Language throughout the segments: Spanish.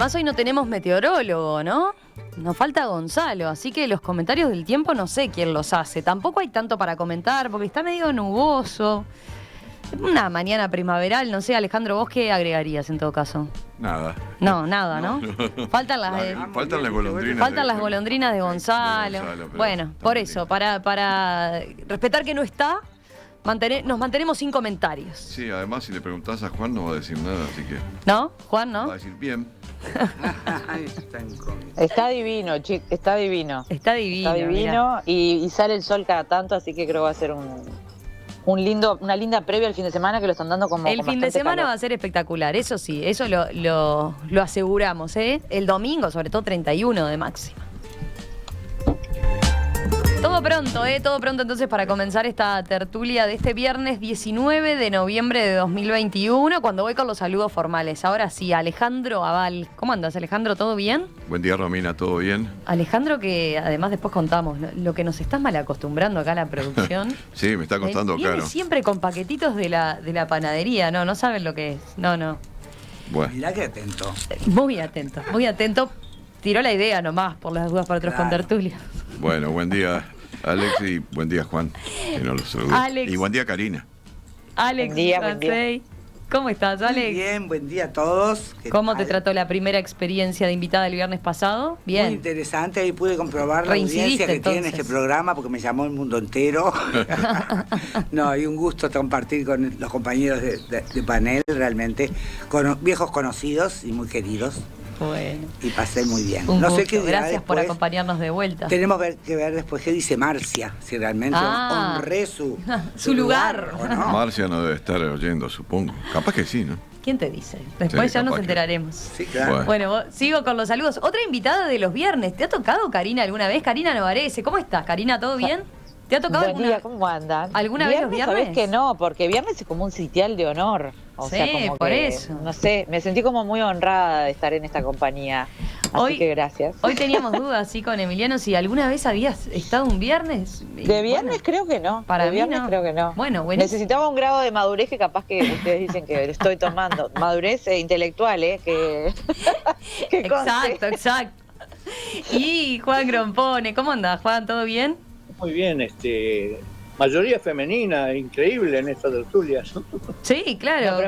Además hoy no tenemos meteorólogo, ¿no? Nos falta Gonzalo, así que los comentarios del tiempo no sé quién los hace. Tampoco hay tanto para comentar porque está medio nuboso. Una mañana primaveral, no sé, Alejandro, ¿vos qué agregarías en todo caso? Nada. No, nada, ¿no? Faltan las golondrinas. Faltan las golondrinas de Gonzalo. Bueno, por eso, para respetar que no está, nos mantenemos sin comentarios. Sí, además si le preguntás a Juan no va a decir nada, así que... ¿No? Juan, ¿no? Va a decir bien. Está divino, chico, está divino. Está divino. Está divino y sale el sol cada tanto, así que creo que va a ser una linda previa al fin de semana que lo están dando como el con fin de semana calor. va a ser espectacular, eso sí, eso lo aseguramos, ¿eh? El domingo, sobre todo 31 de máxima. Todo pronto entonces para comenzar esta tertulia de este viernes 19 de noviembre de 2021, cuando voy con los saludos formales. Ahora sí, Alejandro Aval. ¿Cómo andas, Alejandro? ¿Todo bien? Buen día, Romina, ¿todo bien? Alejandro, que además después contamos, lo que nos estás mal acostumbrando acá a la producción. Sí, me está costando viene caro. Siempre con paquetitos de la panadería, no saben lo que es. No. Bueno. Mirá que atento. Muy atento. Tiró la idea nomás, por las dudas para otros contertulios. Bueno, buen día, Alex, y buen día, Juan, que no lo saludé. Alex. Y buen día, Karina. Alex, buen día. ¿Cómo estás, Alex? Muy bien, buen día a todos. ¿Cómo te trató la primera experiencia de invitada el viernes pasado? Bien. Muy interesante, ahí pude comprobar la audiencia que tiene este programa porque me llamó el mundo entero. No, y un gusto compartir con los compañeros de panel, realmente, con viejos conocidos y muy queridos. Bueno. Y pasé muy bien. Un gusto. Sé qué dirá Gracias por después. acompañarnos de vuelta. Tenemos que ver después qué dice Marcia, si realmente honré su lugar. ¿o no? Marcia no debe estar oyendo, supongo. Capaz que sí, ¿no? ¿Quién te dice? Después Sí, ya nos capaz que- enteraremos. Sí, claro. Bueno, sigo con los saludos. Otra invitada de los viernes. ¿Te ha tocado Karina alguna vez? Karina Novarese. ¿Cómo estás, Karina? ¿Todo bien? ¿Te ha tocado Buen día, ¿cómo andan? alguna vez los viernes? Sabés que no, porque viernes es como un sitial de honor. O Sí, sea, como por que, eso. No sé, me sentí como muy honrada de estar en esta compañía. Así que gracias. Hoy teníamos dudas, sí, con Emiliano, si alguna vez habías estado un viernes. De viernes creo que no. Para de mí viernes no. creo que no. Bueno, buenísimo. Necesitaba un grado de madurez que capaz que ustedes dicen que estoy tomando. Madurez intelectual, que Exacto. Y Juan Grompone, ¿cómo andás, Juan? ¿Todo bien? Muy bien, mayoría femenina, increíble en estas tertulias. Sí, claro.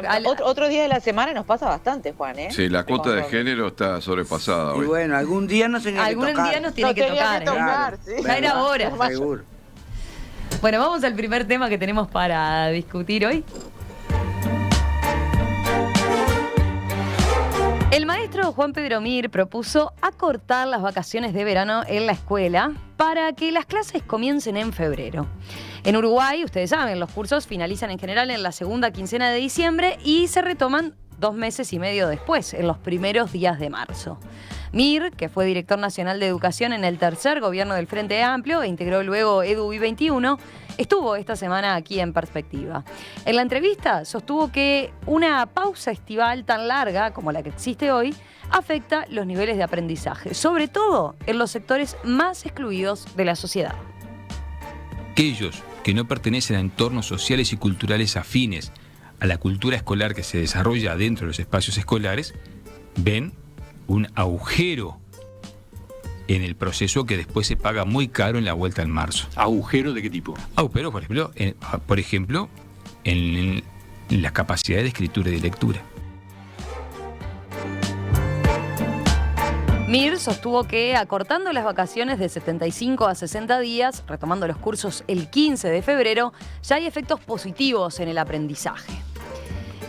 Otro día de la semana nos pasa bastante, Juan, ¿eh? Sí, la cuota de género está sobrepasada Y hoy. bueno, algún día nos tenía que tocar. Algún día nos tiene que tocar. Claro, sí. Ya era hora. Seguro. Bueno, vamos al primer tema que tenemos para discutir hoy. El maestro Juan Pedro Mir propuso acortar las vacaciones de verano en la escuela para que las clases comiencen en febrero. En Uruguay, ustedes saben, los cursos finalizan en general en la segunda quincena de diciembre y se retoman 2 meses y medio después, en los primeros días de marzo. Mir, que fue director nacional de educación en el tercer gobierno del Frente Amplio e integró luego EDU-21, estuvo esta semana aquí en Perspectiva. En la entrevista sostuvo que una pausa estival tan larga como la que existe hoy afecta los niveles de aprendizaje, sobre todo en los sectores más excluidos de la sociedad. Aquellos que no pertenecen a entornos sociales y culturales afines a la cultura escolar que se desarrolla dentro de los espacios escolares, ven un agujero en el proceso que después se paga muy caro en la vuelta en marzo. ¿Agujero de qué tipo? Agujero, por ejemplo, en la capacidad de escritura y de lectura. Mir sostuvo que acortando las vacaciones de 75 a 60 días, retomando los cursos el 15 de febrero, ya hay efectos positivos en el aprendizaje.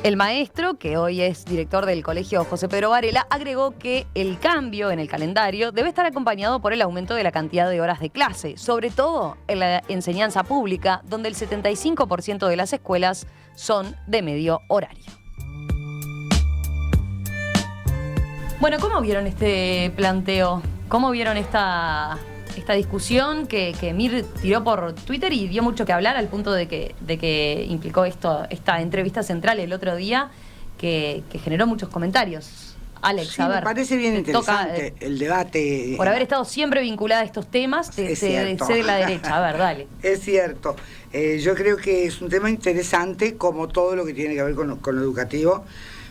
El maestro, que hoy es director del Colegio José Pedro Varela, agregó que el cambio en el calendario debe estar acompañado por el aumento de la cantidad de horas de clase, sobre todo en la enseñanza pública, donde el 75% de las escuelas son de medio horario. Bueno, ¿cómo vieron este planteo? ¿Cómo vieron esta discusión que Mir tiró por Twitter y dio mucho que hablar al punto de que implicó esta entrevista central el otro día que generó muchos comentarios? Alex, Sí, a ver. me parece bien interesante el debate. Por haber estado siempre vinculada a estos temas, sé de la derecha. A ver, dale. Es cierto. Yo creo que es un tema interesante, como todo lo que tiene que ver con lo educativo,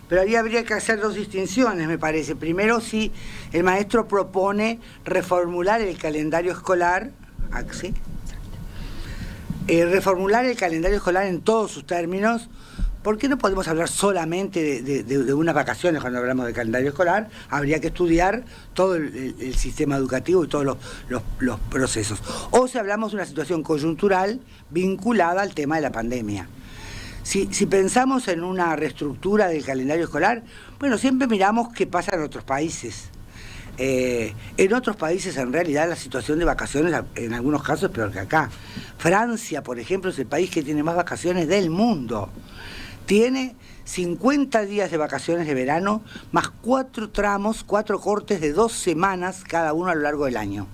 Pero ahí habría que hacer dos distinciones, me parece. Primero, si el maestro propone reformular el calendario escolar, ¿sí? Reformular el calendario escolar en todos sus términos. ¿Por qué no podemos hablar solamente de unas vacaciones cuando hablamos de calendario escolar? Habría que estudiar todo el sistema educativo y todos los procesos. O si hablamos de una situación coyuntural vinculada al tema de la pandemia. Si pensamos en una reestructura del calendario escolar, bueno, siempre miramos qué pasa en otros países. En otros países, en realidad, la situación de vacaciones, en algunos casos, es peor que acá. Francia, por ejemplo, es el país que tiene más vacaciones del mundo. Tiene 50 días de vacaciones de verano, más 4 tramos, 4 cortes de 2 semanas cada uno a lo largo del año.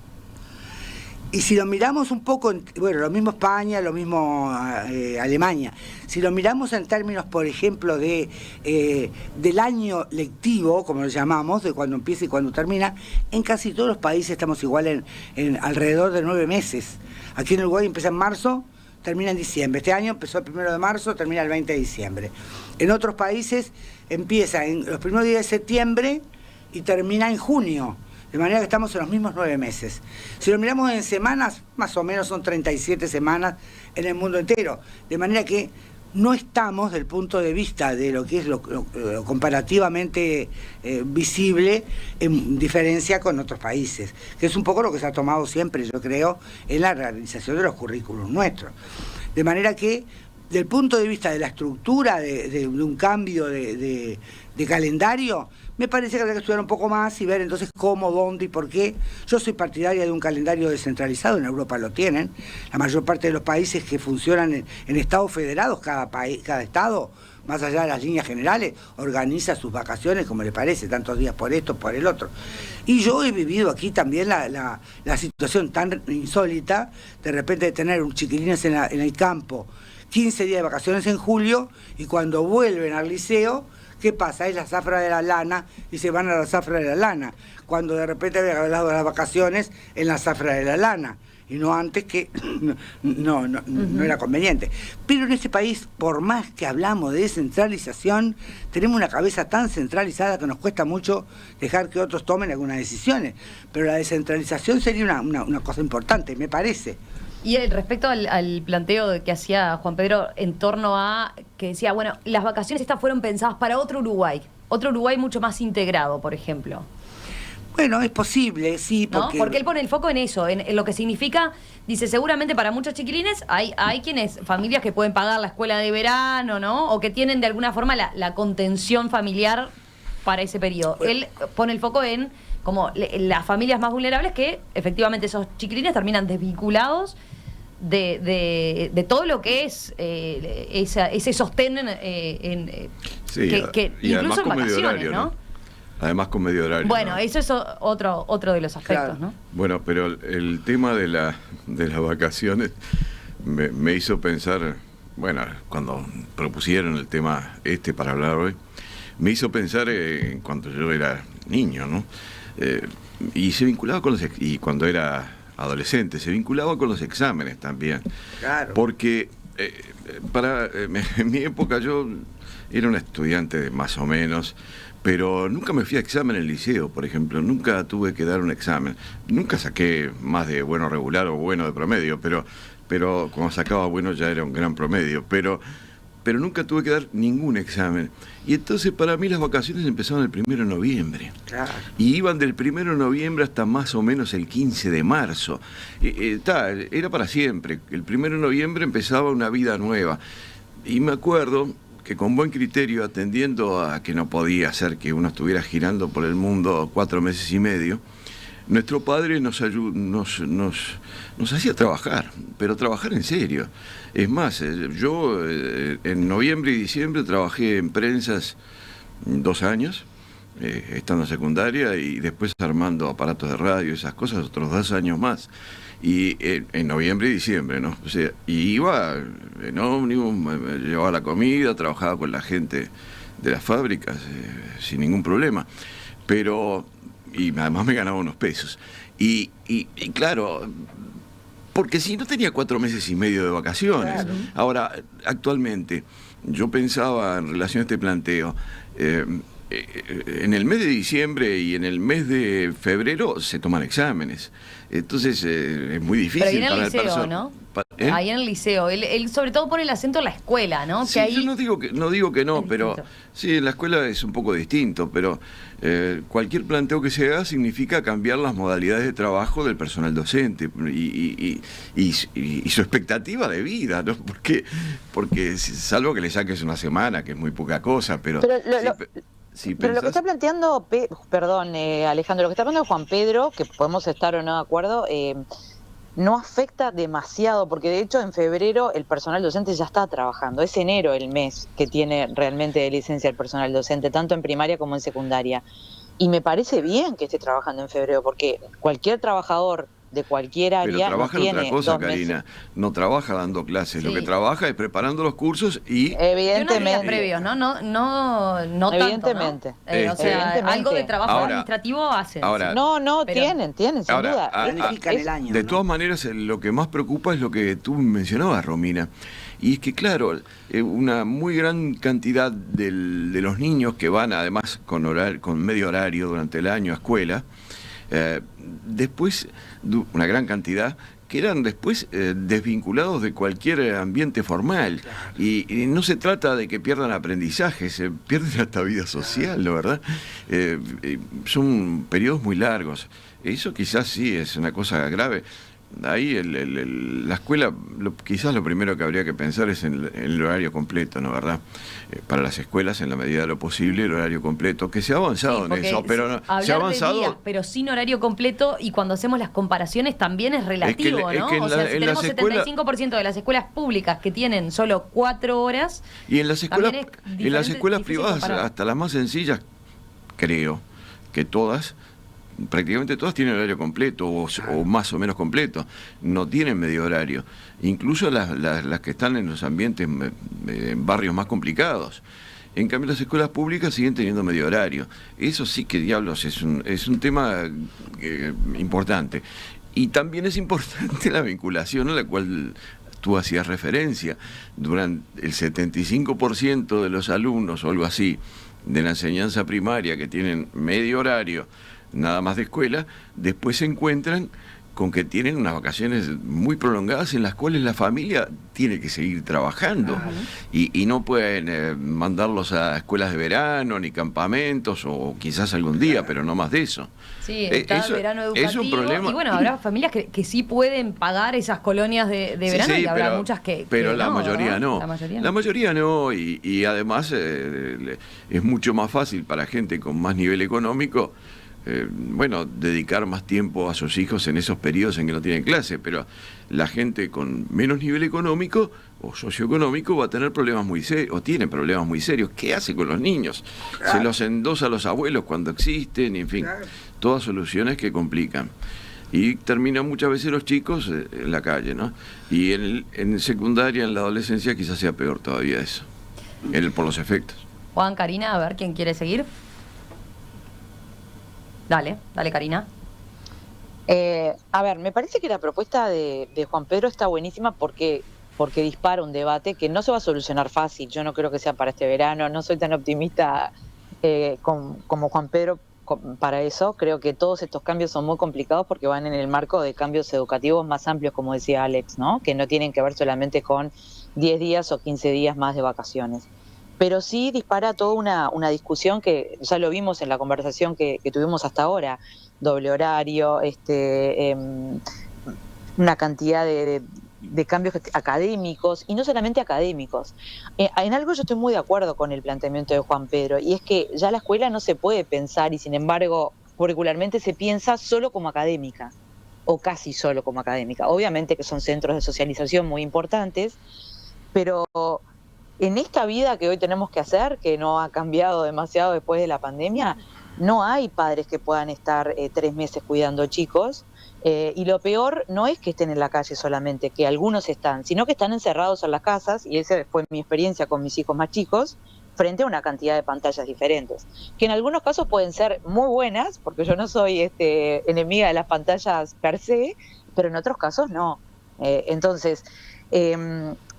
Y si lo miramos un poco, bueno, lo mismo España, lo mismo Alemania, si lo miramos en términos, por ejemplo, del año lectivo, como lo llamamos, de cuando empieza y cuando termina, en casi todos los países estamos igual en alrededor de 9 meses. Aquí en Uruguay empieza en marzo, termina en diciembre. Este año empezó el 1 de marzo, termina el 20 de diciembre. En otros países empieza en los primeros días de septiembre y termina en junio. De manera que estamos en los mismos 9 meses. Si lo miramos en semanas, más o menos son 37 semanas en el mundo entero. De manera que no estamos, del punto de vista de lo que es lo comparativamente visible, en diferencia con otros países. Que es un poco lo que se ha tomado siempre, yo creo, en la realización de los currículos nuestros. De manera que, del punto de vista de la estructura de un cambio de calendario, me parece que habría que estudiar un poco más y ver entonces cómo, dónde y por qué. Yo soy partidaria de un calendario descentralizado, en Europa lo tienen. La mayor parte de los países que funcionan en estados federados, cada estado, más allá de las líneas generales, organiza sus vacaciones como le parece, tantos días por esto, por el otro. Y yo he vivido aquí también la situación tan insólita, de repente de tener un chiquilines en el campo, 15 días de vacaciones en julio, y cuando vuelven al liceo, ¿qué pasa? Es la zafra de la lana y se van a la zafra de la lana, cuando de repente había hablado de las vacaciones en la zafra de la lana, y no antes, que no era conveniente. Pero en este país, por más que hablamos de descentralización, tenemos una cabeza tan centralizada que nos cuesta mucho dejar que otros tomen algunas decisiones. Pero la descentralización sería una cosa importante, me parece. Y respecto al planteo que hacía Juan Pedro en torno a que decía, bueno, las vacaciones estas fueron pensadas para otro Uruguay mucho más integrado, por ejemplo. Bueno, es posible, sí, porque... ¿No? Porque él pone el foco en eso, en lo que significa, dice, seguramente para muchos chiquilines hay familias que pueden pagar la escuela de verano, ¿no? O que tienen de alguna forma la contención familiar para ese periodo. Bueno. Él pone el foco en como las familias más vulnerables, que efectivamente esos chiquilines terminan desvinculados de todo lo que es ese sostén sí, que y incluso en vacaciones, horario, ¿no? Además con medio horario. Bueno, ¿no? Eso es otro de los aspectos, claro. ¿No? Bueno, pero el tema de las vacaciones me hizo pensar, bueno, cuando propusieron el tema para hablar hoy, me hizo pensar en cuando yo era niño, ¿no? Y se vinculaba con y cuando era adolescente, se vinculaba con los exámenes también. Claro. Porque en mi época yo era un estudiante de más o menos, pero nunca me fui a examen en el liceo, por ejemplo, nunca tuve que dar un examen. Nunca saqué más de bueno regular o bueno de promedio, pero cuando sacaba bueno ya era un gran promedio, pero nunca tuve que dar ningún examen. Y entonces para mí las vacaciones empezaban el 1 de noviembre. Claro. Y iban del 1 de noviembre hasta más o menos el 15 de marzo. Era para siempre. El 1 de noviembre empezaba una vida nueva. Y me acuerdo que con buen criterio, atendiendo a que no podía ser que uno estuviera girando por el mundo 4 meses y medio, nuestro padre nos hacía trabajar, pero trabajar en serio. Es más, yo en noviembre y diciembre trabajé en prensas 2 años, estando en secundaria, y después armando aparatos de radio, esas cosas, otros 2 años más. Y en noviembre y diciembre, ¿no? O sea, y iba en ómnibus, me llevaba la comida, trabajaba con la gente de las fábricas sin ningún problema. Y además me ganaba unos pesos. Y claro, porque si no tenía 4 meses y medio de vacaciones. Claro. Ahora, actualmente, yo pensaba en relación a este planteo, En el mes de diciembre y en el mes de febrero se toman exámenes. Entonces es muy difícil pero ahí en el para liceo, el personal. ¿no? Ahí en el liceo. Él sobre todo pone el acento en la escuela, ¿no? Sí, que ahí yo no digo que no, pero sí, en la escuela es un poco distinto, pero cualquier planteo que se haga significa cambiar las modalidades de trabajo del personal docente y su expectativa de vida, ¿no? Porque salvo que le saques una semana, que es muy poca cosa, pero pero lo que está planteando, perdón, Alejandro, lo que está planteando Juan Pedro, que podemos estar o no de acuerdo, no afecta demasiado, porque de hecho en febrero el personal docente ya está trabajando. Es enero el mes que tiene realmente de licencia el personal docente, tanto en primaria como en secundaria. Y me parece bien que esté trabajando en febrero, porque cualquier trabajador de cualquier área pero trabaja no en tiene otra cosa, 2 meses. Karina. No trabaja dando clases, Sí. lo que trabaja es preparando los cursos y... Evidentemente. previos, ¿no? No Evidentemente. tanto, ¿no? O sea, Evidentemente. algo de trabajo Ahora- administrativo hacen. ahora- No, Pero- tienen, sin Ahora, duda. Planifican el año, de ¿no? todas maneras, lo que más preocupa es lo que tú mencionabas, Romina. Y es que, claro, una muy gran cantidad de los niños que van, además, con medio horario durante el año a escuela, después, una gran cantidad, quedan después desvinculados de cualquier ambiente formal. Y no se trata de que pierdan aprendizaje, se pierden hasta vida social, ¿no, verdad? Son periodos muy largos. Eso quizás sí es una cosa grave. Ahí la escuela, quizás lo primero que habría que pensar es en el horario completo, ¿no, verdad? Para las escuelas, en la medida de lo posible, el horario completo, que se ha avanzado en eso, pero no, se ha avanzado... de días, pero sin horario completo, y cuando hacemos las comparaciones también es relativo, es ¿no? que en o sea, la- si en tenemos las escuelas- 75% de las escuelas públicas que tienen solo 4 horas, Y en las escuelas, también es en las diferente, escuelas difícil privadas, comparar. hasta las más sencillas, creo que prácticamente todas tienen horario completo o más o menos completo, no tienen medio horario, incluso las que están en los ambientes, en barrios más complicados. En cambio, las escuelas públicas siguen teniendo medio horario. Eso sí que, diablos, es un tema importante. Y también es importante la vinculación a la cual tú hacías referencia. Durante el 75% de los alumnos o algo así de la enseñanza primaria que tienen medio horario nada más de escuela, después se encuentran con que tienen unas vacaciones muy prolongadas en las cuales la familia tiene que seguir trabajando y no pueden mandarlos a escuelas de verano ni campamentos o quizás algún día, pero no más de eso. sí, está el verano educativo. Es un problema. Y bueno, habrá familias que sí pueden pagar esas colonias de verano, Sí, y habrá muchas pero que la no, mayoría ¿verdad? no. La mayoría no. Y además es mucho más fácil para gente con más nivel económico dedicar más tiempo a sus hijos en esos periodos en que no tienen clase, pero la gente con menos nivel económico o socioeconómico va a tener problemas muy serios, o tiene problemas muy serios. ¿Qué hace con los niños? Se los endosa a los abuelos cuando existen, en fin, todas soluciones que complican. Y terminan muchas veces los chicos en la calle, ¿no? Y en secundaria, en la adolescencia, quizás sea peor todavía eso, por los efectos. Juan, Karina, a ver quién quiere seguir. Dale, Karina. A ver, me parece que la propuesta de Juan Pedro está buenísima porque dispara un debate que no se va a solucionar fácil. Yo no creo que sea para este verano, no soy tan optimista como Juan Pedro para eso. Creo que todos estos cambios son muy complicados porque van en el marco de cambios educativos más amplios, como decía Alex, ¿no? Que no tienen que ver solamente con 10 días o 15 días más de vacaciones. Pero sí dispara toda una discusión que ya lo vimos en la conversación que tuvimos hasta ahora, doble horario, una cantidad de cambios académicos, y no solamente académicos. En algo yo estoy muy de acuerdo con el planteamiento de Juan Pedro, y es que ya la escuela no se puede pensar, y sin embargo curricularmente se piensa solo como académica, o casi solo como académica. Obviamente que son centros de socialización muy importantes, pero en esta vida que hoy tenemos que hacer, que no ha cambiado demasiado después de la pandemia, no hay padres que puedan estar 3 meses cuidando chicos, y lo peor no es que estén en la calle solamente, que algunos están, sino que están encerrados en las casas, y esa fue mi experiencia con mis hijos más chicos, frente a una cantidad de pantallas diferentes, que en algunos casos pueden ser muy buenas, porque yo no soy enemiga de las pantallas per se, pero en otros casos no. Entonces,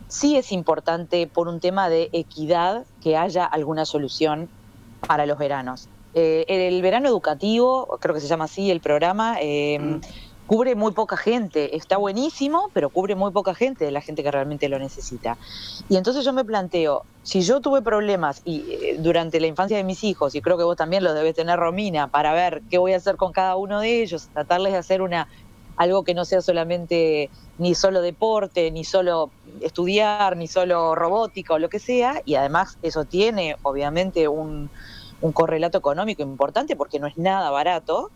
sí es importante, por un tema de equidad, que haya alguna solución para los veranos. El verano educativo, creo que se llama así el programa, cubre muy poca gente. Está buenísimo, pero cubre muy poca gente, de la gente que realmente lo necesita. Y entonces yo me planteo, si yo tuve problemas durante la infancia de mis hijos, y creo que vos también los debes tener, Romina, para ver qué voy a hacer con cada uno de ellos, tratarles de hacer algo que no sea solamente ni solo deporte, ni solo estudiar, ni solo robótica o lo que sea, y además eso tiene obviamente un correlato económico importante porque no es nada barato.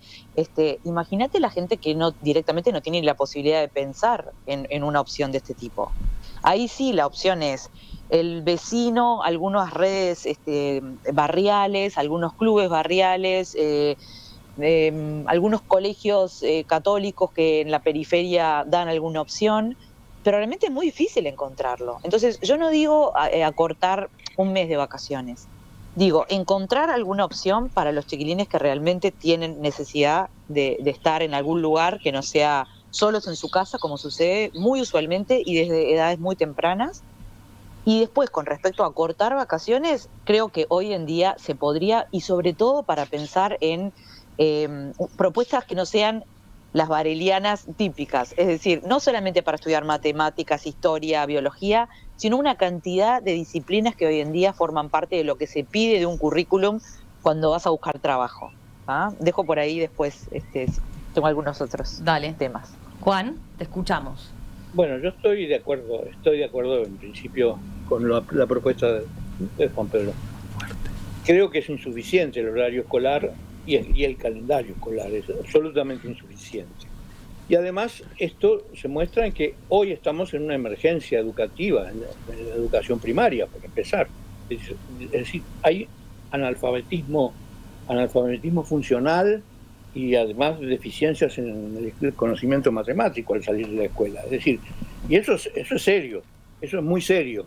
Imagínate la gente que directamente no tiene la posibilidad de pensar en una opción de este tipo. Ahí sí la opción es el vecino, algunas redes barriales, algunos clubes barriales, algunos colegios católicos que en la periferia dan alguna opción, pero realmente es muy difícil encontrarlo. Entonces yo no digo acortar un mes de vacaciones, digo encontrar alguna opción para los chiquilines que realmente tienen necesidad de estar en algún lugar que no sea solos en su casa, como sucede muy usualmente y desde edades muy tempranas. Y después, con respecto a cortar vacaciones, creo que hoy en día se podría, y sobre todo para pensar en propuestas que no sean las varelianas típicas, es decir, no solamente para estudiar matemáticas, historia, biología, sino una cantidad de disciplinas que hoy en día forman parte de lo que se pide de un currículum cuando vas a buscar trabajo. Dejo por ahí después, tengo algunos otros temas. Juan, te escuchamos. Bueno, yo estoy de acuerdo en principio con la propuesta de Juan Pedro. Creo que es insuficiente el horario escolar y el calendario escolar, es absolutamente insuficiente. Y además esto se muestra en que hoy estamos en una emergencia educativa, en la educación primaria, por empezar. Es decir, hay analfabetismo funcional y además deficiencias en el conocimiento matemático al salir de la escuela. Es decir, y eso es serio, eso es muy serio.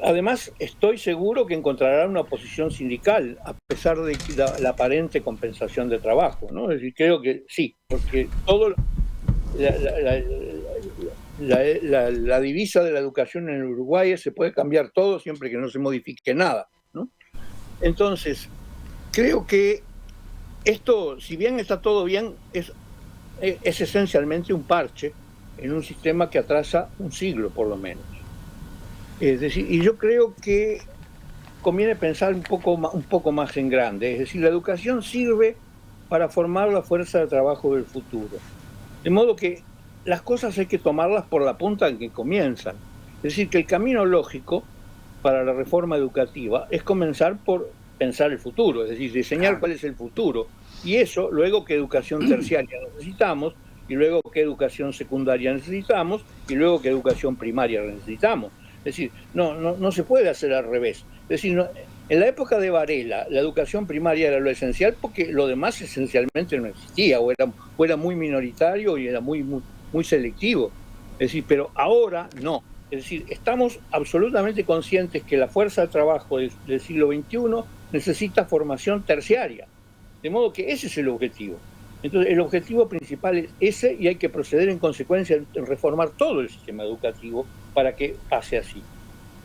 Además, estoy seguro que encontrará una oposición sindical, a pesar de la aparente compensación de trabajo, ¿no? Es decir, creo que sí, porque todo la divisa de la educación en Uruguay es: se puede cambiar todo siempre que no se modifique nada, ¿no? Entonces, creo que esto, si bien está todo bien, es esencialmente un parche en un sistema que atrasa un siglo, por lo menos. Es decir, y yo creo que conviene pensar un poco más en grande. Es decir, la educación sirve para formar la fuerza de trabajo del futuro. De modo que las cosas hay que tomarlas por la punta en que comienzan. Es decir, que el camino lógico para la reforma educativa es comenzar por pensar el futuro, es decir, diseñar cuál es el futuro. Y eso, luego qué educación terciaria necesitamos, y luego qué educación secundaria necesitamos, y luego qué educación primaria necesitamos. Es decir, no se puede hacer al revés. Es decir, en la época de Varela, la educación primaria era lo esencial porque lo demás esencialmente no existía, o era muy minoritario y era muy selectivo. Es decir, pero ahora no. Es decir, estamos absolutamente conscientes que la fuerza de trabajo del siglo XXI necesita formación terciaria. De modo que ese es el objetivo. Entonces, el objetivo principal es ese, y hay que proceder en consecuencia en reformar todo el sistema educativo para que pase así.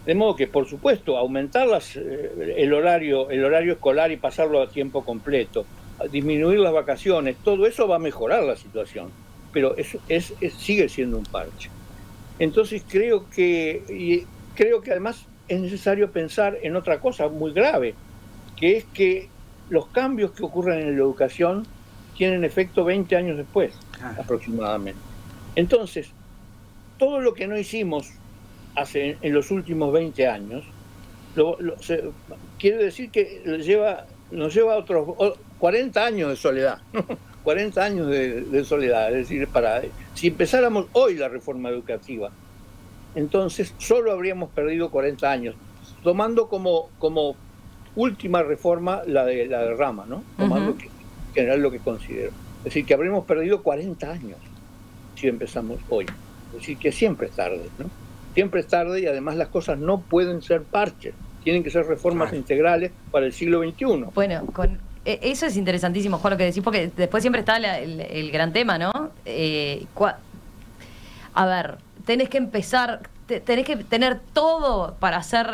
De modo que, por supuesto, aumentar el horario escolar y pasarlo a tiempo completo, disminuir las vacaciones, todo eso va a mejorar la situación, pero eso sigue siendo un parche. Entonces creo que además es necesario pensar en otra cosa muy grave, que es que los cambios que ocurren en la educación tienen efecto 20 años después, aproximadamente. Entonces, todo lo que no hicimos en los últimos 20 años, quiere decir que nos lleva otros 40 años de soledad, 40 años de soledad. Es decir, si empezáramos hoy la reforma educativa, entonces solo habríamos perdido 40 años, tomando como última reforma la de Rama, ¿no? Tomando en general lo que considero. Es decir, que habríamos perdido 40 años si empezamos hoy. Es decir, que siempre es tarde, ¿no? Siempre es tarde, y además las cosas no pueden ser parches, tienen que ser reformas integrales para el siglo XXI. Bueno, eso es interesantísimo, Juan, lo que decís, porque después siempre está el gran tema, ¿no? A ver, tenés que empezar, tenés que tener todo para hacer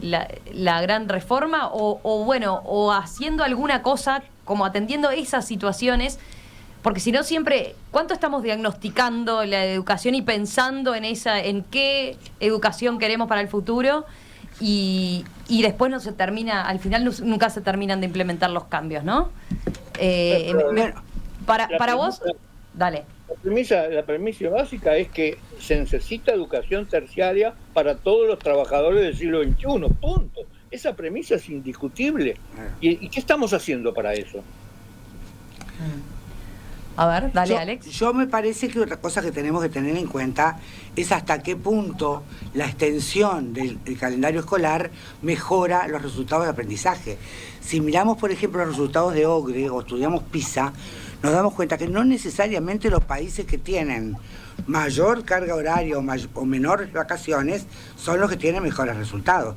la gran reforma o haciendo alguna cosa como atendiendo esas situaciones? Porque si no siempre, ¿cuánto estamos diagnosticando la educación y pensando en qué educación queremos para el futuro? Y después no se termina, al final nunca se terminan de implementar los cambios, ¿no? Para vos, dale. La premisa básica es que se necesita educación terciaria para todos los trabajadores del siglo XXI, punto. Esa premisa es indiscutible. ¿Y qué estamos haciendo para eso? A ver, dale, Alex. Yo me parece que otra cosa que tenemos que tener en cuenta es hasta qué punto la extensión del calendario escolar mejora los resultados de aprendizaje. Si miramos, por ejemplo, los resultados de OCDE o estudiamos PISA, nos damos cuenta que no necesariamente los países que tienen mayor carga horaria o menores vacaciones son los que tienen mejores resultados.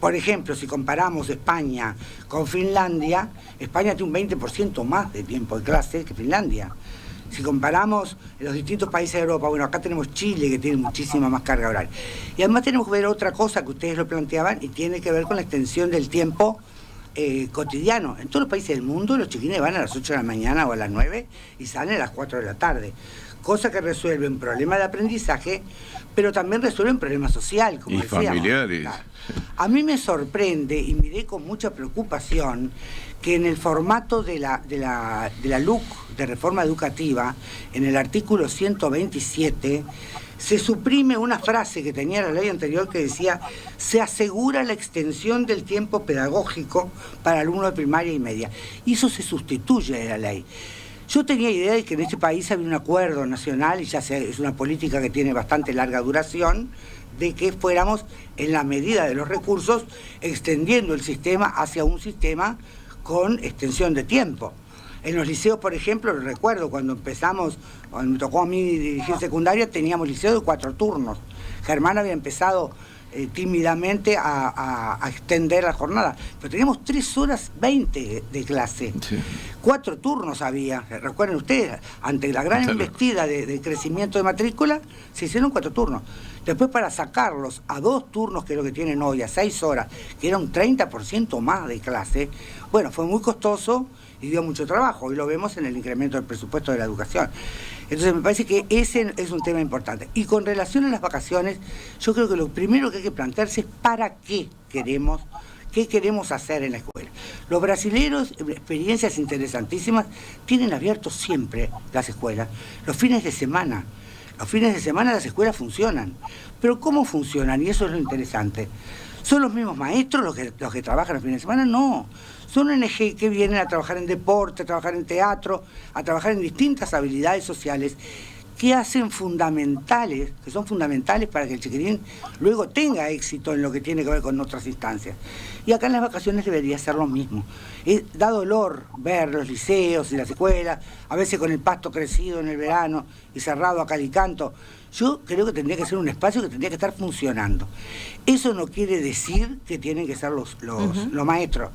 Por ejemplo, si comparamos España con Finlandia, España tiene un 20% más de tiempo de clase que Finlandia. Si comparamos los distintos países de Europa, bueno, acá tenemos Chile que tiene muchísima más carga horaria. Y además tenemos que ver otra cosa que ustedes lo planteaban y tiene que ver con la extensión del tiempo cotidiano. En todos los países del mundo los chiquines van a las 8 de la mañana o a las 9 y salen a las 4 de la tarde. Cosa que resuelve un problema de aprendizaje, pero también resuelve un problema social, como y decíamos. Familiares. A mí me sorprende y miré con mucha preocupación que en el formato de la LUC, de reforma educativa, en el artículo 127, se suprime una frase que tenía la ley anterior que decía: se asegura la extensión del tiempo pedagógico para alumnos de primaria y media. Y eso se sustituye de la ley. Yo tenía idea de que en este país había un acuerdo nacional, y ya es una política que tiene bastante larga duración, de que fuéramos, en la medida de los recursos, extendiendo el sistema hacia un sistema con extensión de tiempo. En los liceos, por ejemplo, recuerdo cuando me tocó a mí dirigir secundaria, teníamos liceos de 4 turnos. Germán había empezado tímidamente a extender la jornada, pero teníamos 3 horas 20 de clase. Sí. 4 turnos había, recuerden ustedes, ante la gran embestida de crecimiento de matrícula, se hicieron 4 turnos. Después, para sacarlos a 2 turnos, que es lo que tienen hoy, a 6 horas, que era un 30% más de clase, bueno, fue muy costoso y dio mucho trabajo, y lo vemos en el incremento del presupuesto de la educación. Entonces me parece que ese es un tema importante. Y con relación a las vacaciones, yo creo que lo primero que hay que plantearse es para qué queremos hacer en la escuela. Los brasileños, experiencias interesantísimas, tienen abiertos siempre las escuelas. Los fines de semana las escuelas funcionan. Pero ¿cómo funcionan? Y eso es lo interesante. ¿Son los mismos maestros los que trabajan los fines de semana? No. Son ONG que vienen a trabajar en deporte, a trabajar en teatro, a trabajar en distintas habilidades sociales que son fundamentales para que el chiquirín luego tenga éxito en lo que tiene que ver con otras instancias. Y acá en las vacaciones debería ser lo mismo. Da dolor ver los liceos y las escuelas, a veces con el pasto crecido en el verano y cerrado a cal y canto. Yo creo que tendría que ser un espacio que tendría que estar funcionando. Eso no quiere decir que tienen que ser los maestros.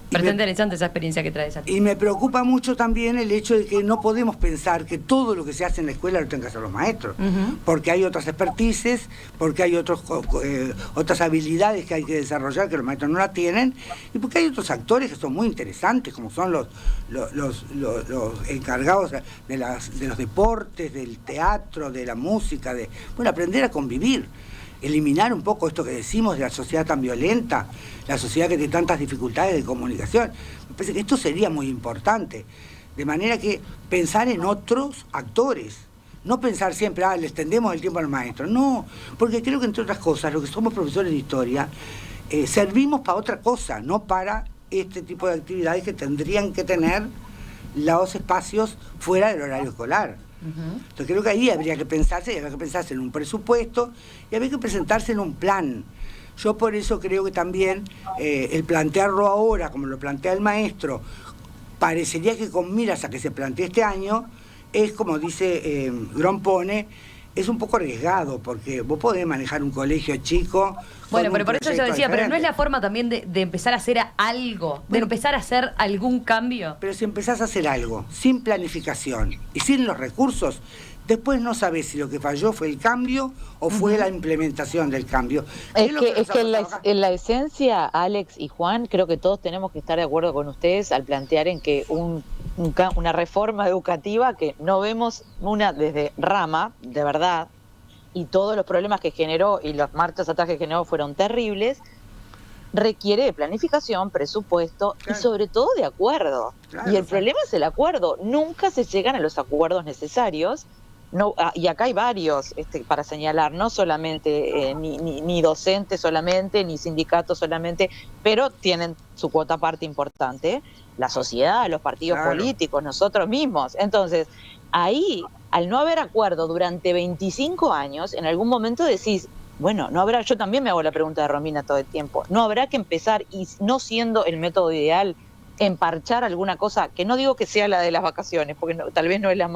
Pero está interesante esa experiencia que traes aquí. Y me preocupa mucho también el hecho de que no podemos pensar que todo lo que se hace en la escuela lo tengan que hacer los maestros, porque hay otras expertices, porque hay otras habilidades que hay que desarrollar que los maestros no la tienen, y porque hay otros actores que son muy interesantes, como son los encargados de los deportes, del teatro, de la música, aprender a convivir. Eliminar un poco esto que decimos de la sociedad tan violenta, la sociedad que tiene tantas dificultades de comunicación. Me parece que esto sería muy importante, de manera que pensar en otros actores, no pensar siempre, le extendemos el tiempo al maestro, no, porque creo que entre otras cosas, los que somos profesores de historia, servimos para otra cosa, no para este tipo de actividades que tendrían que tener los espacios fuera del horario escolar. Entonces creo que ahí habría que pensarse en un presupuesto y habría que presentarse en un plan. Yo por eso creo que también el plantearlo ahora, como lo plantea el maestro, parecería que con miras a que se plantee este año, es como dice Grompone, es un poco arriesgado, porque vos podés manejar un colegio chico. Bueno, pero por eso yo decía, pero ¿no es la forma también de empezar a hacer algo, de empezar a hacer algún cambio? Pero si empezás a hacer algo sin planificación y sin los recursos, después no sabés si lo que falló fue el cambio o fue la implementación del cambio. Es que en la esencia, Alex y Juan, creo que todos tenemos que estar de acuerdo con ustedes al plantear en que una reforma educativa que no vemos una desde rama, de verdad, y todos los problemas que generó y las marchas atrás que generó fueron terribles, requiere de planificación, presupuesto y sobre todo de acuerdo. Y el problema es el acuerdo. Nunca se llegan a los acuerdos necesarios. No, y acá hay varios para señalar, no solamente ni docentes solamente, ni sindicatos solamente, pero tienen su cuota parte importante, la sociedad, los partidos políticos, nosotros mismos. Entonces, ahí, al no haber acuerdo durante 25 años, en algún momento decís, bueno, no habrá, yo también me hago la pregunta de Romina todo el tiempo, no habrá que empezar, y no siendo el método ideal, emparchar alguna cosa, que no digo que sea la de las vacaciones, porque tal vez no es la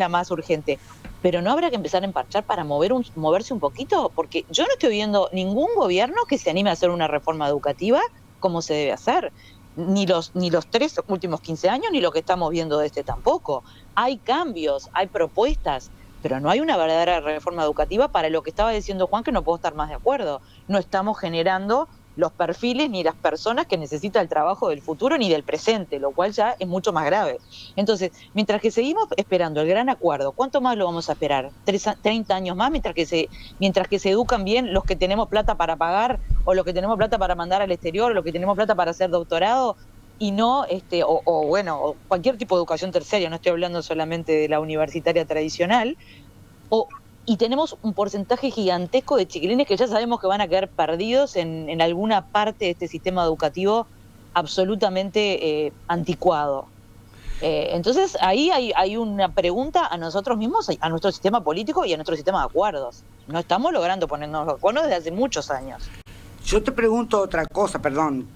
más urgente, pero no habrá que empezar a emparchar para moverse un poquito, porque yo no estoy viendo ningún gobierno que se anime a hacer una reforma educativa como se debe hacer, ni los 3 últimos 15 años, ni lo que estamos viendo de tampoco. Hay cambios, hay propuestas, pero no hay una verdadera reforma educativa para lo que estaba diciendo Juan, que no puedo estar más de acuerdo. No estamos generando los perfiles ni las personas que necesita el trabajo del futuro ni del presente, lo cual ya es mucho más grave. Entonces, mientras que seguimos esperando el gran acuerdo, ¿cuánto más lo vamos a esperar? 30 años más, mientras que se educan bien los que tenemos plata para pagar, o los que tenemos plata para mandar al exterior, o los que tenemos plata para hacer doctorado, y no, o cualquier tipo de educación terciaria, no estoy hablando solamente de la universitaria tradicional, y tenemos un porcentaje gigantesco de chiquilines que ya sabemos que van a quedar perdidos en alguna parte de este sistema educativo absolutamente anticuado. Entonces ahí hay una pregunta a nosotros mismos, a nuestro sistema político y a nuestro sistema de acuerdos. No estamos logrando ponernos de acuerdo desde hace muchos años. Yo te pregunto otra cosa, perdón.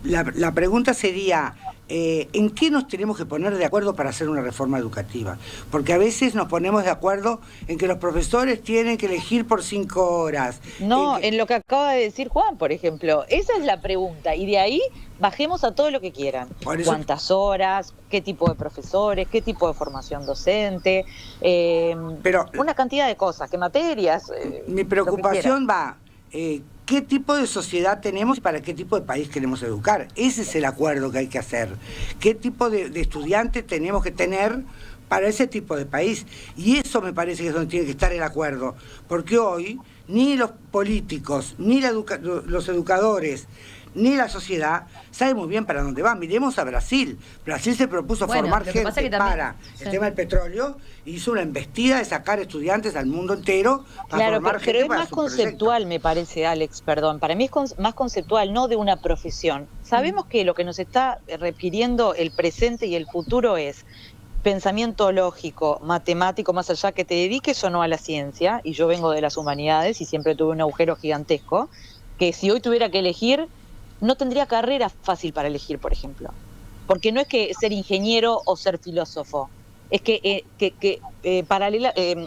La pregunta sería, ¿en qué nos tenemos que poner de acuerdo para hacer una reforma educativa? Porque a veces nos ponemos de acuerdo en que los profesores tienen que elegir por 5 horas. No, en lo que acaba de decir Juan, por ejemplo. Esa es la pregunta. Y de ahí bajemos a todo lo que quieran. ¿Cuántas horas? ¿Qué tipo de profesores? ¿Qué tipo de formación docente? Pero una cantidad de cosas. ¿Qué materias? Mi preocupación va... ¿qué tipo de sociedad tenemos y para qué tipo de país queremos educar? Ese es el acuerdo que hay que hacer. ¿Qué tipo de estudiantes tenemos que tener para ese tipo de país? Y eso me parece que es donde tiene que estar el acuerdo. Porque hoy ni los políticos, ni los educadores, ni la sociedad sabe muy bien para dónde va. Miremos a Brasil. Brasil se propuso formar gente para el tema del petróleo, hizo una embestida de sacar estudiantes al mundo entero para formar gente. Pero es más conceptual, me parece, Alex, perdón. Para mí es más conceptual, no de una profesión. Sabemos que lo que nos está requiriendo el presente y el futuro es pensamiento lógico, matemático, más allá que te dediques o no a la ciencia, y yo vengo de las humanidades y siempre tuve un agujero gigantesco, que si hoy tuviera que elegir, no tendría carrera fácil para elegir, por ejemplo. Porque no es que ser ingeniero o ser filósofo, es que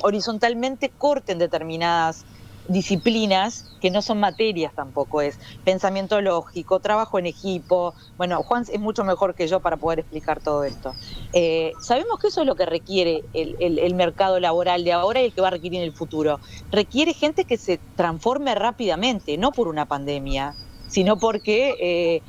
horizontalmente corten determinadas disciplinas que no son materias tampoco, es pensamiento lógico, trabajo en equipo. Bueno, Juan es mucho mejor que yo para poder explicar todo esto. Sabemos que eso es lo que requiere el mercado laboral de ahora y el que va a requerir en el futuro. Requiere gente que se transforme rápidamente, no por una pandemia, sino porque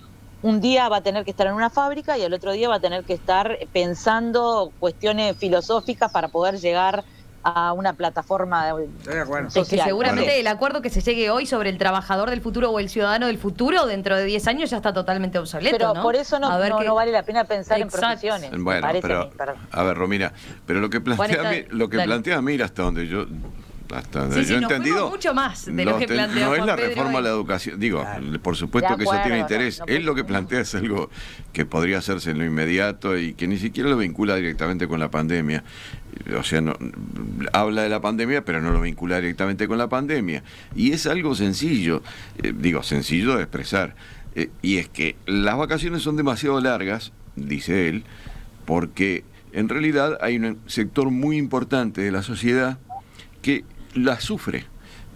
un día va a tener que estar en una fábrica y al otro día va a tener que estar pensando cuestiones filosóficas para poder llegar a una plataforma social. Es que seguramente el acuerdo que se llegue hoy sobre el trabajador del futuro o el ciudadano del futuro dentro de 10 años ya está totalmente obsoleto, pero ¿no? por eso no vale la pena pensar en profesiones. Bueno, pero a ver, Romina, pero lo que plantea Mira, hasta donde yo he entendido, mucho más de lo que plantea no es Juan la Pedro reforma a la educación, digo, por supuesto que eso tiene interés. Él lo que plantea es algo que podría hacerse en lo inmediato y que ni siquiera lo vincula directamente con la pandemia. O sea, habla de la pandemia, pero no lo vincula directamente con la pandemia. Y es algo sencillo, sencillo de expresar. Y es que las vacaciones son demasiado largas, dice él, porque en realidad hay un sector muy importante de la sociedad que la sufre.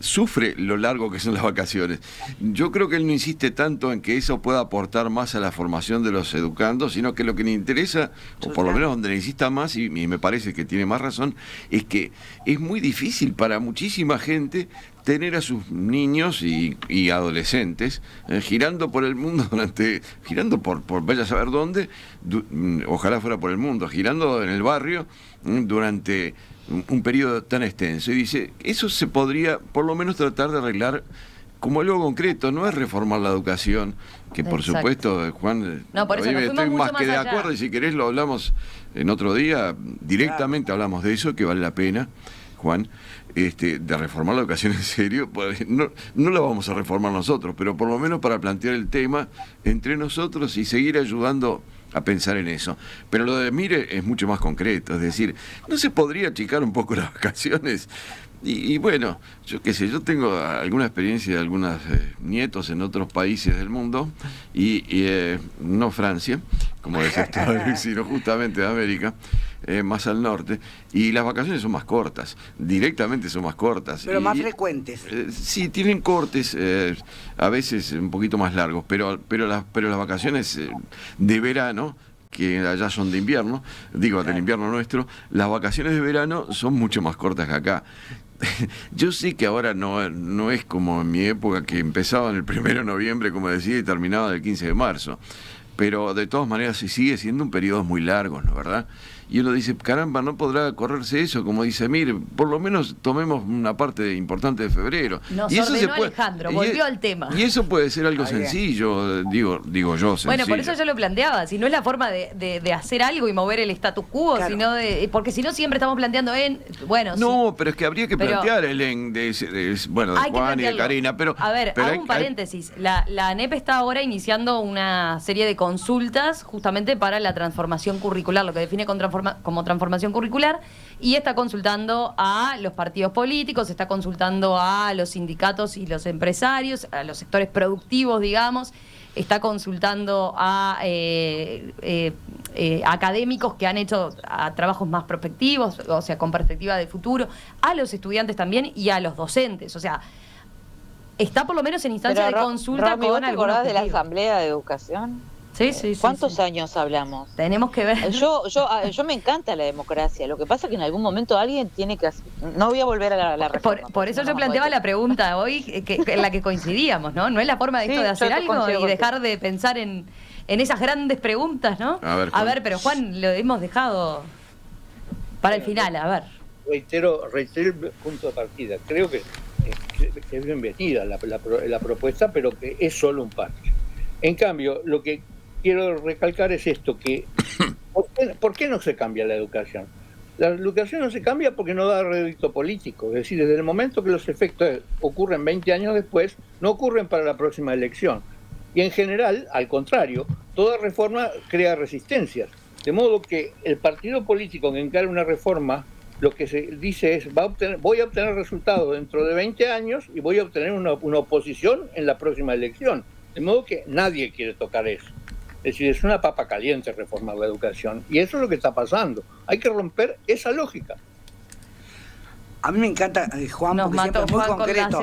sufre lo largo que son las vacaciones. Yo creo que él no insiste tanto en que eso pueda aportar más a la formación de los educandos, sino que lo que le interesa, o por lo menos donde le insista más, y me parece que tiene más razón, es que es muy difícil para muchísima gente tener a sus niños y adolescentes girando por el mundo girando por vaya a saber dónde, ojalá fuera por el mundo, girando en el barrio durante un periodo tan extenso. Y dice, eso se podría por lo menos tratar de arreglar como algo concreto, no es reformar la educación, que por supuesto, Juan, no, por eso estoy más que de acuerdo, y si querés lo hablamos en otro día, directamente hablamos de eso, que vale la pena, Juan, de reformar la educación en serio. No la vamos a reformar nosotros, pero por lo menos para plantear el tema entre nosotros y seguir ayudando a pensar en eso. Pero lo de Mire es mucho más concreto, es decir, ¿no se podría achicar un poco las vacaciones? Y bueno, yo qué sé, yo tengo alguna experiencia de algunos nietos en otros países del mundo, y no Francia, como decía usted, sino justamente de América, más al norte, y las vacaciones son más cortas, directamente son más cortas. Pero más frecuentes. Sí, tienen cortes, a veces un poquito más largos, pero las vacaciones de verano, que allá son de invierno, digo, del invierno nuestro, las vacaciones de verano son mucho más cortas que acá. Yo sé que ahora no es como en mi época, que empezaba en el 1 de noviembre, como decía, y terminaba el 15 de marzo. Pero de todas maneras sí sigue siendo un periodo muy largo, ¿no? ¿Verdad? Y uno dice, caramba, ¿no podrá correrse eso? Como dice, mire, por lo menos tomemos una parte importante de febrero. Nos y eso ordenó Alejandro, volvió al tema. Y eso puede ser algo sencillo, digo yo, sencillo. Bueno, por eso yo lo planteaba, si no es la forma de hacer algo y mover el status quo, claro, sino porque si no siempre estamos planteando No, pero es que habría que plantear el de Juan y de Karina, pero... A ver, hago un paréntesis. La ANEP está ahora iniciando una serie de consultas justamente para la transformación curricular, lo que define como transformación curricular, y está consultando a los partidos políticos, está consultando a los sindicatos y los empresarios, a los sectores productivos, digamos, está consultando a académicos que han hecho trabajos más prospectivos, o sea, con perspectiva de futuro, a los estudiantes también y a los docentes, o sea, está por lo menos en instancia de consulta con algunos. ¿Te acordás de la Asamblea de Educación? Sí. ¿Cuántos años hablamos? Tenemos que ver. Yo me encanta la democracia. Lo que pasa es que en algún momento alguien tiene que hacer... No voy a volver a la reforma. Por eso yo planteaba la pregunta hoy, en la que coincidíamos, ¿no? No es la forma de esto de hacer algo y dejar de pensar en esas grandes preguntas, ¿no? A ver, pero Juan, lo hemos dejado para el final, a ver. Reitero el punto de partida. Creo que es bienvenida la propuesta, pero que es solo un parche. En cambio, lo que quiero recalcar es esto, que ¿por qué no se cambia la educación? La educación no se cambia porque no da rédito político, es decir, desde el momento que los efectos ocurren 20 años después, no ocurren para la próxima elección. Y en general, al contrario, toda reforma crea resistencias, de modo que el partido político que encara una reforma, lo que se dice es, voy a obtener resultados dentro de 20 años y voy a obtener una oposición en la próxima elección, de modo que nadie quiere tocar eso. Es decir, es una papa caliente reformar la educación. Y eso es lo que está pasando. Hay que romper esa lógica. A mí me encanta, Juan, porque siempre es muy concreto.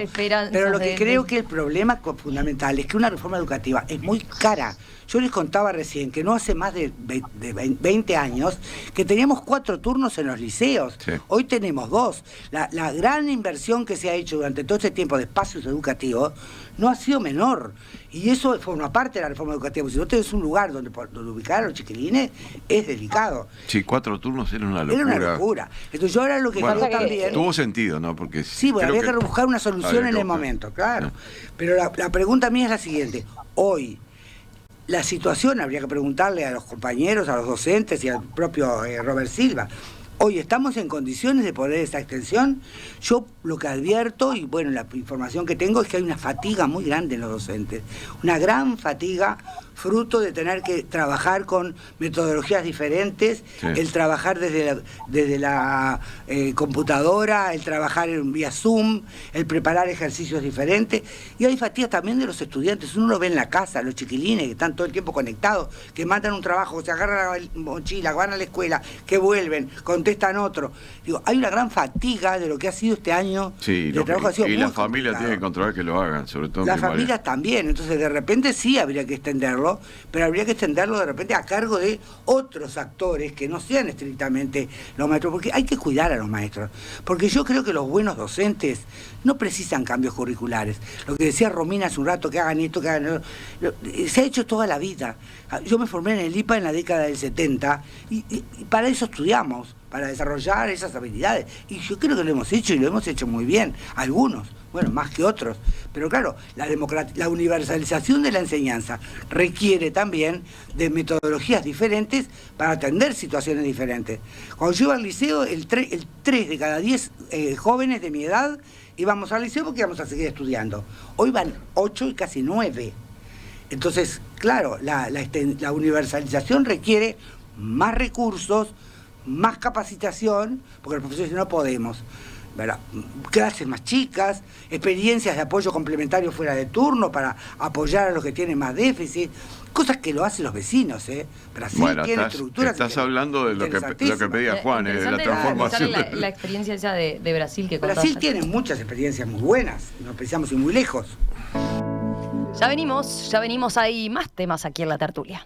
Pero lo que creo que el problema fundamental es que una reforma educativa es muy cara. Yo les contaba recién que no hace más de 20 años que teníamos 4 turnos en los liceos. Sí. Hoy tenemos 2. La gran inversión que se ha hecho durante todo este tiempo de espacios educativos no ha sido menor. Y eso forma parte de la reforma educativa. Si no tenés un lugar donde ubicar a los chiquilines, es delicado. Sí, 4 turnos era una locura. Era una locura. Entonces yo ahora lo que creo también... Tuvo sentido, ¿no? Porque sí, bueno, había que buscar una solución en el momento, claro. Pero la pregunta mía es la siguiente. Hoy, la situación, habría que preguntarle a los compañeros, a los docentes y al propio Robert Silva. Hoy estamos en condiciones de poner esa extensión. Yo lo que advierto, y bueno, la información que tengo es que hay una fatiga muy grande en los docentes. Una gran fatiga, fruto de tener que trabajar con metodologías diferentes, sí. El trabajar desde la computadora, el trabajar en vía Zoom, el preparar ejercicios diferentes. Y hay fatiga también de los estudiantes. Uno lo ve en la casa, los chiquilines que están todo el tiempo conectados, que mandan un trabajo, se agarran la mochila, van a la escuela, que vuelven con contestan otro. Digo, hay una gran fatiga de lo que ha sido este año. Sí, de trabajo ha sido y muy la familia complicado. tiene que controlar que lo hagan, sobre todo en Las primaria. familias también, entonces de repente sí habría que extenderlo, pero habría que extenderlo de repente a cargo de otros actores que no sean estrictamente los maestros, porque hay que cuidar a los maestros, porque yo creo que los buenos docentes no precisan cambios curriculares. Lo que decía Romina hace un rato, que hagan esto, que hagan se ha hecho toda la vida. Yo me formé en el IPA en la década del 70 y para eso estudiamos, para desarrollar esas habilidades. Y yo creo que lo hemos hecho y lo hemos hecho muy bien, algunos, bueno, más que otros. Pero claro, la universalización de la enseñanza requiere también de metodologías diferentes para atender situaciones diferentes. Cuando yo iba al liceo, el 3 de cada 10 jóvenes de mi edad íbamos al liceo porque íbamos a seguir estudiando. Hoy van 8 y casi 9. Entonces, claro, la universalización requiere más recursos, más capacitación, porque el profesor dice no podemos. ¿Verdad? Clases más chicas, experiencias de apoyo complementario fuera de turno para apoyar a los que tienen más déficit, cosas que lo hacen los vecinos. Brasil tiene estructuras. Estás hablando de lo que pedía Juan, de la transformación. La experiencia esa de Brasil que contaste. Brasil tiene muchas experiencias muy buenas, no precisamos ir muy lejos. Ya venimos, hay más temas aquí en la tertulia.